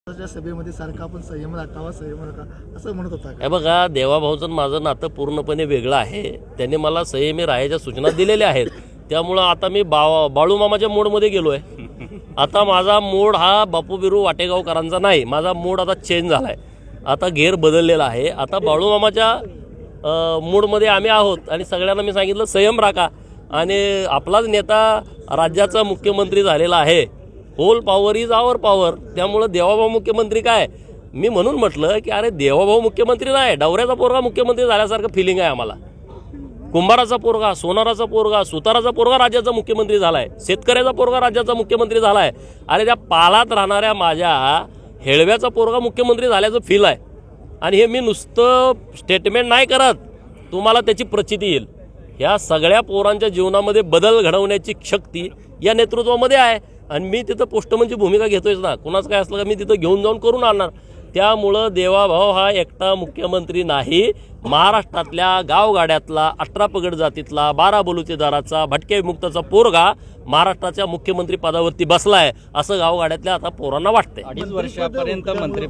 सभेमध्ये सारखा आपण संयम राखावा संयम राखा असं म्हणत होता. हे बघा, देवाभाऊचं माझं नातं पूर्णपणे वेगळं आहे. त्यांनी मला संयमी राहायच्या सूचना दिलेल्या आहेत. त्यामुळं आता मी बाळूमामाच्या मोडमध्ये गेलो आहे. आता माझा मोड हा बापू बिरू वाटेगावकरांचा नाही, माझा मोड आता चेंज झाला आहे. आता घेर बदललेला आहे. आता बाळूमामाच्या मूडमध्ये आम्ही आहोत आणि सगळ्यांना मी सांगितलं संयम राखा. आणि आपलाच नेता राज्याचा मुख्यमंत्री झालेला आहे. Whole power is our power. त्यामुळं देवाभाऊ मुख्यमंत्री काय, मी म्हणून म्हटलं की अरे देवाभाऊ मुख्यमंत्री नाही, डवऱ्याचा पोरगा मुख्यमंत्री झाल्यासारखं फिलिंग आहे आम्हाला. कुंभाराचा पोरगा, सोनाराचा पोरगा, सुताराचा पोरगा राज्याचा मुख्यमंत्री झाला आहे, शेतकऱ्याचा पोरगा राज्याचा मुख्यमंत्री झाला आहे. अरे त्या पालात राहणाऱ्या माझ्या हेळव्याचा पोरगा मुख्यमंत्री झाल्याचं फील आहे. आणि हे मी नुसतं स्टेटमेंट नाही करत, तुम्हाला त्याची प्रचिती येईल. ह्या सगळ्या पोरांच्या जीवनामध्ये बदल घडवण्याची शक्ती या नेतृत्वामध्ये आहे. आणि मी तिथं पोस्टमनची भूमिका घेतोयच ना, कुणाचं काय असलं का मी तिथं घेऊन जाऊन करून आणणार. त्यामुळं देवाभाऊ हा एकटा मुख्यमंत्री नाही, महाराष्ट्रातल्या गावगाड्यातला 18 पगड जातीतला 12 बलुतेदाराचा भटक्या विमुक्ताचा पोरगा महाराष्ट्राच्या मुख्यमंत्री पदावरती बसलाय असं गावगाड्यातल्या आता पोरांना वाटतंय. 2.5 वर्षापर्यंत मंत्रिपद